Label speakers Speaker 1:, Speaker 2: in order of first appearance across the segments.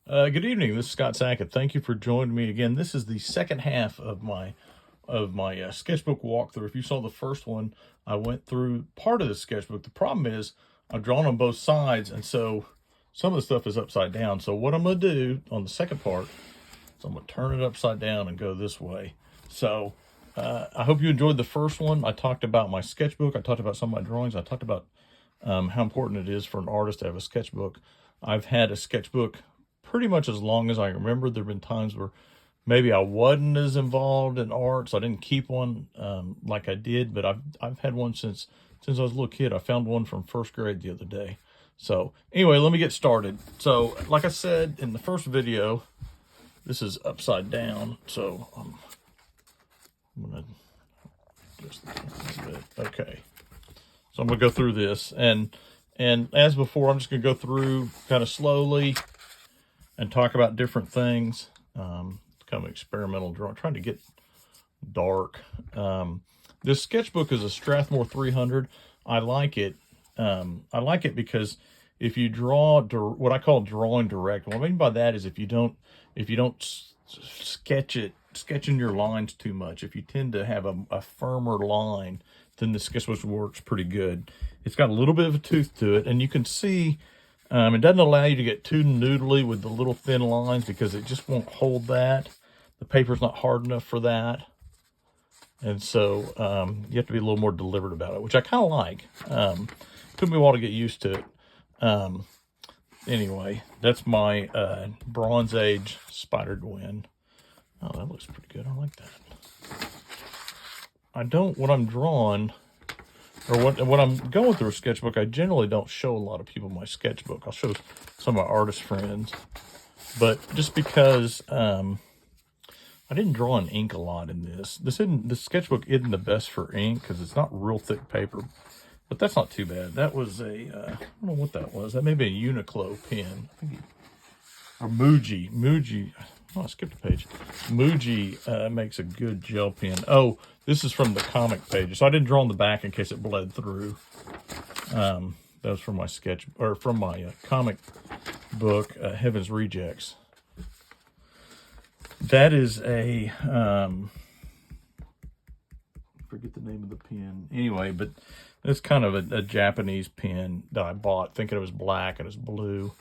Speaker 1: Good evening. This is Scott Sackett. Thank you for joining me again. This is the second half of my sketchbook walkthrough. If you saw the first one, I went through part of the sketchbook. The problem is I've drawn on both sides, and so some of the stuff is upside down. So what I'm going to do on the second part is I'm going to turn it upside down and go this way. So I hope you enjoyed the first one. I talked about my sketchbook. I talked about some of my drawings. I talked about how important it is for an artist to have a sketchbook. I've had a sketchbook pretty much as long as I remember. There have been times where maybe I wasn't as involved in art, so I didn't keep one like I did, but I've had one since I was a little kid. I found one from first grade the other day. So anyway, let me get started. So like I said in the first video, this is upside down, so I'm gonna just a little bit. Okay, so I'm gonna go through this, and as before, I'm just gonna go through kind of slowly and talk about different things. Kind of experimental drawing, trying to get dark. This sketchbook is a Strathmore 300. I like it. I like it because if you draw what I call drawing direct, what I mean by that is if you don't sketch in your lines too much, if you tend to have a firmer line, then the sketchbook works pretty good. It's got a little bit of a tooth to it, and you can see it doesn't allow you to get too noodly with the little thin lines because it just won't hold that. The paper's not hard enough for that. And so you have to be a little more deliberate about it, which I kind of like. Took me a while to get used to it. Anyway, that's my Bronze Age Spider Gwen. Oh, that looks pretty good. I like that. When I'm drawing, or when I'm going through a sketchbook, I generally don't show a lot of people my sketchbook. I'll show some of my artist friends. But just because I didn't draw in ink a lot in this. The sketchbook isn't the best for ink because it's not real thick paper. But that's not too bad. That was I don't know what that was. That may be a Uniqlo pen. Or Muji. Oh, I skipped a page. Muji makes a good gel pen. Oh, this is from the comic page. So I didn't draw on the back in case it bled through. That was from my from my comic book, Heaven's Rejects. That is a, forget the name of the pen. Anyway, but it's kind of a Japanese pen that I bought thinking it was black and it's blue.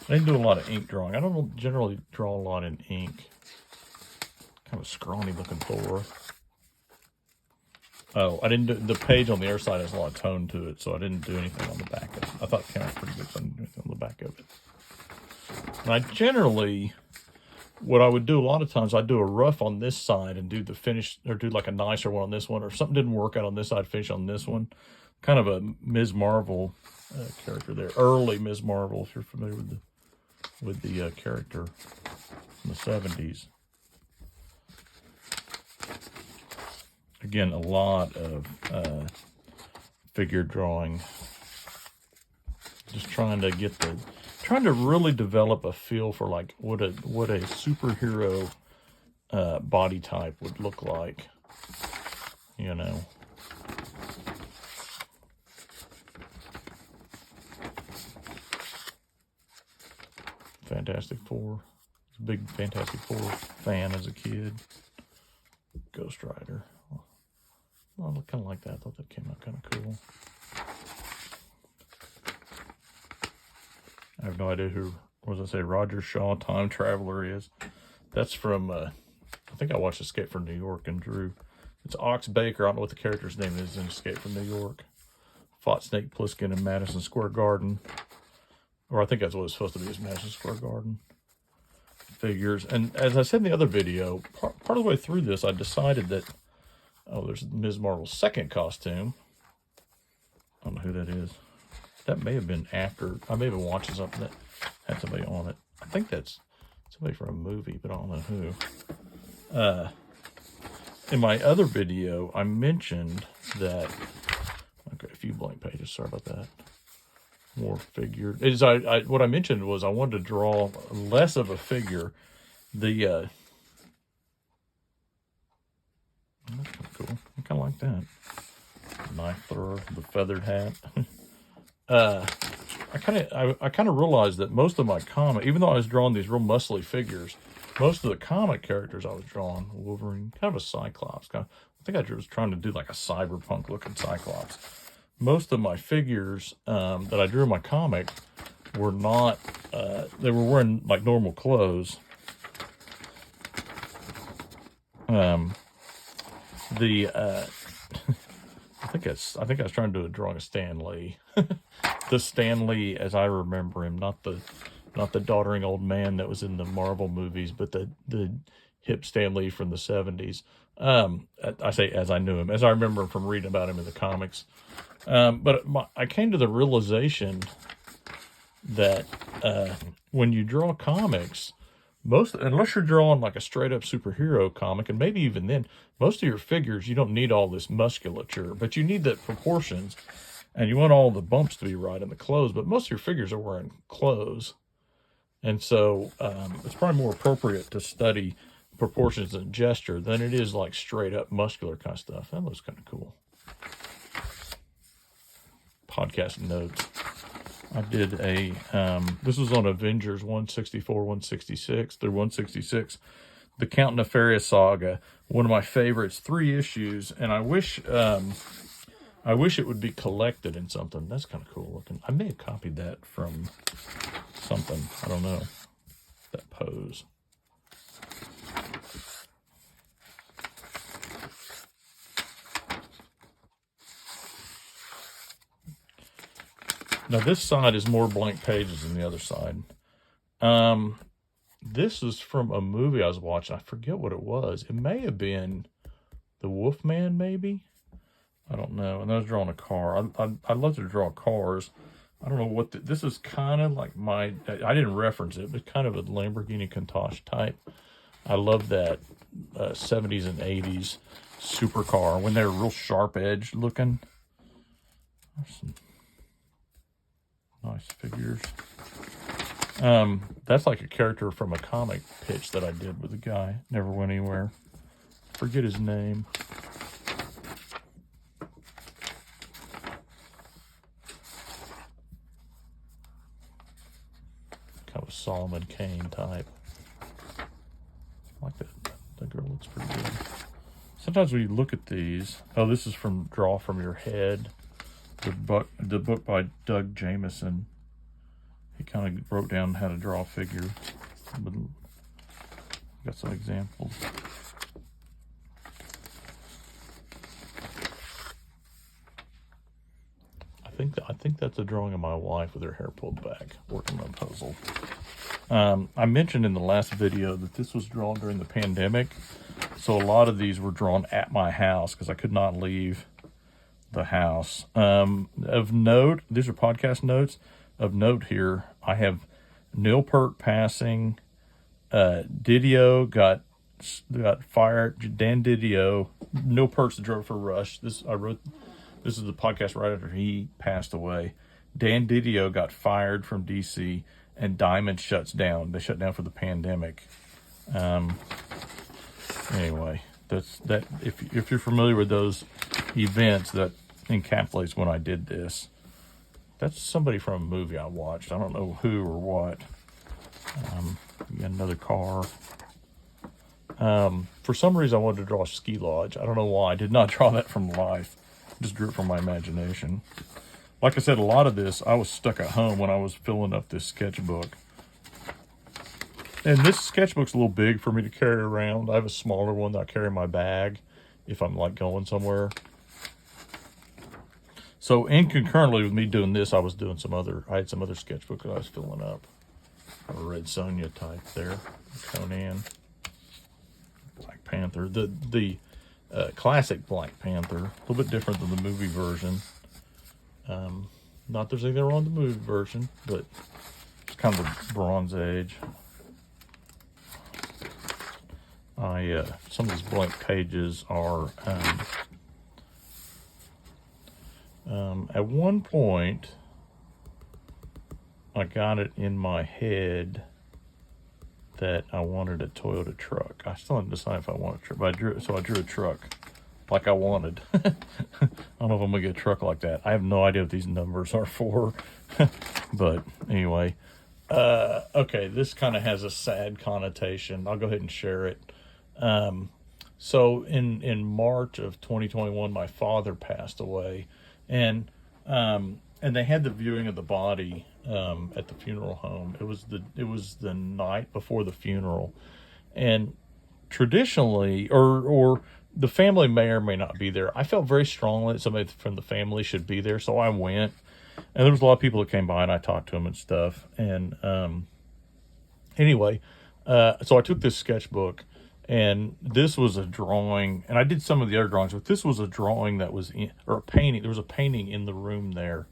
Speaker 1: I didn't do a lot of ink drawing. I don't generally draw a lot in ink. Kind of a scrawny looking Thor. Oh, I didn't do, the page on the air side has a lot of tone to it, so I didn't do anything on the back of it. I thought it came out pretty good, so I didn't do anything on the back of it. And I generally, what I would do a lot of times, I'd do a rough on this side and do the finish, or do like a nicer one on this one, or if something didn't work out on this side, finish on this one. Kind of a Ms. Marvel character there. Early Ms. Marvel, if you're familiar with the character in the 70s. Again, a lot of figure drawing. Just trying to really develop a feel for like what a superhero body type would look like, you know. Fantastic Four. I was a big Fantastic Four fan as a kid. Ghost Rider. Well, I kind of like that. I thought that came out kind of cool. I have no idea who, what was I say, Roger Shaw, Time Traveler is. That's from, I think I watched Escape from New York and drew. It's Ox Baker. I don't know what the character's name is in Escape from New York. Fought Snake Plissken in Madison Square Garden. Or I think that's what it's supposed to be, is Madison Square Garden. Figures. And as I said in the other video, part of the way through this, I decided that, oh, there's Ms. Marvel's second costume. I don't know who that is. That may have been after, I may have been watching something that had somebody on it. I think that's somebody from a movie, but I don't know who. In my other video, I mentioned that, okay, a few blank pages, sorry about that. More figure. What I mentioned was I wanted to draw less of a figure. That's kind of cool. I kind of like that. Knife thrower, the feathered hat. I kind of realized that most of my comic, even though I was drawing these real muscly figures, most of the comic characters I was drawing, Wolverine, kind of a Cyclops. I think I was trying to do like a cyberpunk looking Cyclops. Most of my figures that I drew in my comic were not, they were wearing like normal clothes. I think I was trying to do a drawing of Stan Lee. The Stan Lee as I remember him, not the doddering old man that was in the Marvel movies, but the hip Stan Lee from the 70s. I say as I knew him, as I remember him from reading about him in the comics. But I came to the realization that when you draw comics, unless you're drawing like a straight up superhero comic, and maybe even then, most of your figures, you don't need all this musculature, but you need the proportions, and you want all the bumps to be right in the clothes, but most of your figures are wearing clothes. And so it's probably more appropriate to study proportions and gesture than it is like straight up muscular kind of stuff. That looks kind of cool. Podcast notes. I did this was on Avengers 164, 166 through 166, the Count Nefarious Saga, one of my favorites, 3 issues, and I wish it would be collected in something. That's kind of cool looking. I may have copied that from something. I don't know. That pose. Now this side is more blank pages than the other side. This is from a movie I was watching. I forget what it was. It may have been The Wolfman, maybe? I don't know. And I was drawing a car. I love to draw cars. I don't know what this is kind of like I didn't reference it, but kind of a Lamborghini Countach type. I love that 70s and 80s supercar when they're real sharp edge looking. There's some nice figures. That's like a character from a comic pitch that I did with a guy. Never went anywhere. Forget his name. Kind of a Solomon Kane type. I like that. That girl looks pretty good. Sometimes when you look at these, this is from Draw From Your Head, the book by Doug Jameson. He kind of wrote down how to draw a figure. Got some examples. I think that's a drawing of my wife with her hair pulled back, working on a puzzle. I mentioned in the last video that this was drawn during the pandemic. So a lot of these were drawn at my house because I could not leave the house. Of note, these are podcast notes. Of note here, I have Neil Peart passing. Didio got fired. Dan Didio, Neil Peart's the drummer for Rush. This is the podcast right after he passed away. Dan Didio got fired from DC, and Diamond shuts down. They shut down for the pandemic. Anyway, that's that. If you're familiar with those events, that encapsulates when I did this. That's somebody from a movie I watched. I don't know who or what. Got another car. For some reason, I wanted to draw a ski lodge. I don't know why. I did not draw that from life. Just drew it from my imagination. Like I said, a lot of this, I was stuck at home when I was filling up this sketchbook. And this sketchbook's a little big for me to carry around. I have a smaller one that I carry in my bag if I'm like going somewhere. So concurrently with me doing this, I had some other sketchbooks that I was filling up. A Red Sonja type there, Conan, Black Panther, the classic Black Panther, a little bit different than the movie version. Not there's anything wrong with the movie version, but it's kind of the Bronze Age. Some of these blank pages are. At one point, I got it in my head that I wanted a Toyota truck. I still haven't decided if I want a truck, but I drew a truck like I wanted. I don't know if I'm gonna get a truck like that. I have no idea what these numbers are for. But anyway, okay, this kind of has a sad connotation. I'll go ahead and share it. So in March of 2021, my father passed away, and they had the viewing of the body at the funeral home. It was the night before the funeral, and traditionally, or the family may or may not be there. I felt very strongly that somebody from the family should be there, so I went. And there was a lot of people that came by, and I talked to them and stuff. And anyway, so I took this sketchbook, and this was a drawing, and I did some of the other drawings, but this was a drawing that was or a painting. There was a painting in the room there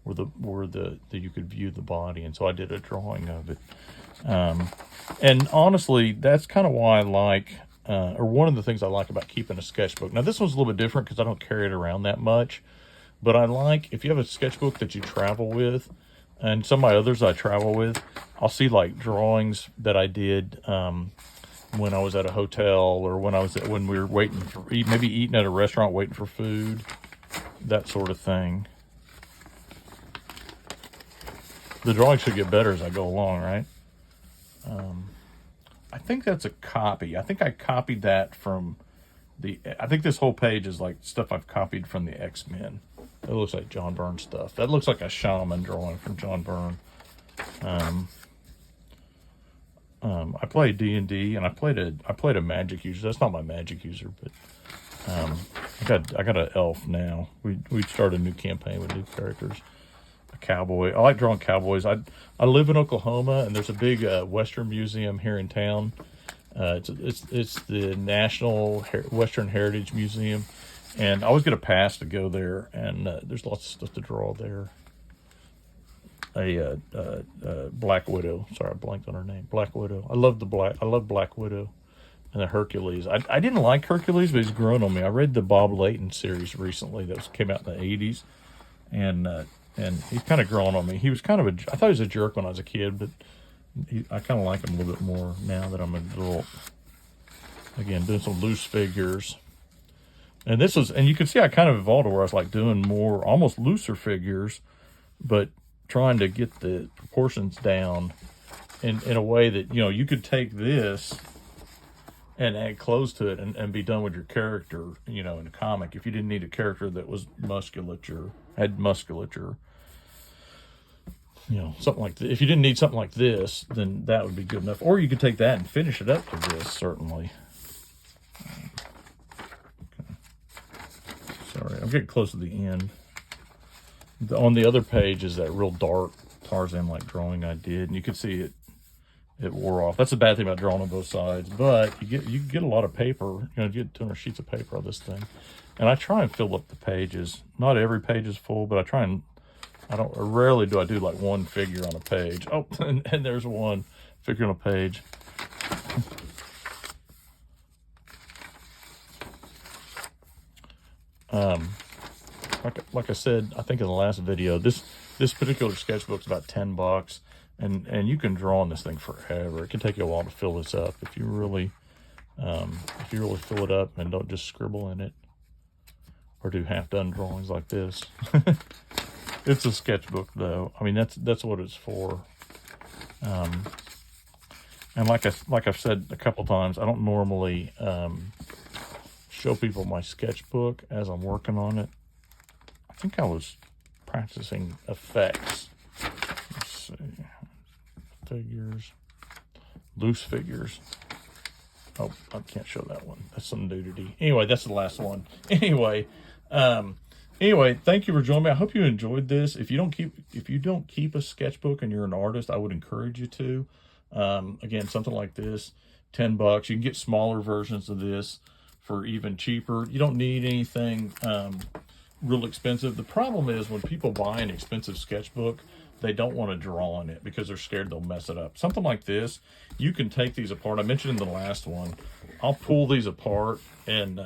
Speaker 1: where you could view the body, and so I did a drawing of it. And honestly, that's kind of why I like, or one of the things I like about keeping a sketchbook. Now, this one's a little bit different because I don't carry it around that much. But I like, if you have a sketchbook that you travel with, and some of my others I travel with, I'll see like drawings that I did when I was at a hotel, or when we were waiting for, maybe eating at a restaurant, waiting for food, that sort of thing. The drawing should get better as I go along, right? I think that's a copy. I think I copied that from I think this whole page is like stuff I've copied from the X-Men. It looks like John Byrne stuff. That looks like a shaman drawing from John Byrne. I played D&D, and I played a magic user. That's not my magic user, but I got an elf now. We started a new campaign with new characters. A cowboy. I like drawing cowboys. I live in Oklahoma, and there's a big Western museum here in town. It's the National Western Heritage Museum. And I always get a pass to go there, and there's lots of stuff to draw there. A Black Widow. Sorry, I blanked on her name. Black Widow. I love Black Widow and the Hercules. I didn't like Hercules, but he's grown on me. I read the Bob Layton series recently that came out in the 80s, and he's kind of grown on me. He was kind of I thought he was a jerk when I was a kid, but I kind of like him a little bit more now that I'm an adult. Again, doing some loose figures. And you can see I kind of evolved to where I was like doing more, almost looser figures, but trying to get the proportions down in a way that, you could take this and add clothes to it and be done with your character, in a comic. If you didn't need a character that was had musculature, something like this. If you didn't need something like this, then that would be good enough. Or you could take that and finish it up to this, certainly. Sorry, I'm getting close to the end. On the other page is that real dark Tarzan-like drawing I did, and you can see it wore off. That's the bad thing about drawing on both sides, but you get a lot of paper. You get 200 sheets of paper on this thing, and I try and fill up the pages. Not every page is full, but rarely do I do like one figure on a page. Oh, and there's one figure on a page. Like I said, I think in the last video, this particular sketchbook's about $10, and you can draw on this thing forever. It can take you a while to fill this up if you really fill it up and don't just scribble in it or do half-done drawings like this. It's a sketchbook, though. I mean, that's what it's for. And like I've said a couple times, I don't normally show people my sketchbook as I'm working on it. I think I was practicing effects. Let's see. Figures. Loose figures. Oh, I can't show that one. That's some nudity. Anyway, that's the last one. Anyway, thank you for joining me. I hope you enjoyed this. If you don't keep a sketchbook and you're an artist, I would encourage you to. Again, something like this, $10. You can get smaller versions of this for even cheaper. You don't need anything real expensive. The problem is when people buy an expensive sketchbook, they don't want to draw on it because they're scared they'll mess it up. Something like this, you can take these apart. I mentioned in the last one, I'll pull these apart and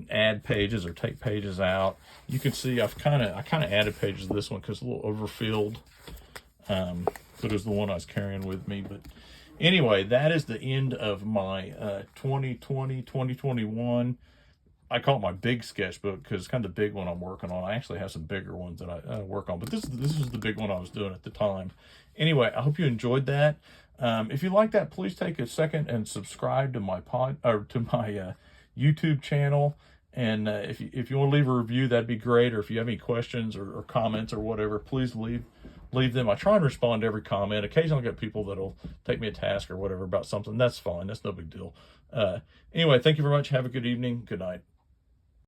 Speaker 1: add pages or take pages out. You can see I kind of added pages to this one because it's a little overfilled. So it was the one I was carrying with me. But anyway, that is the end of my 2020-2021 I call it my big sketchbook because it's kind of the big one I'm working on. I actually have some bigger ones that I work on, but this is the big one I was doing at the time. Anyway, I hope you enjoyed that. If you like that, please take a second and subscribe to my YouTube channel. And if you want to leave a review, that'd be great. Or if you have any questions or comments or whatever, please leave them. I try and respond to every comment. Occasionally I get people that'll take me a task or whatever about something. That's fine. That's no big deal. Anyway, thank you very much. Have a good evening. Good night.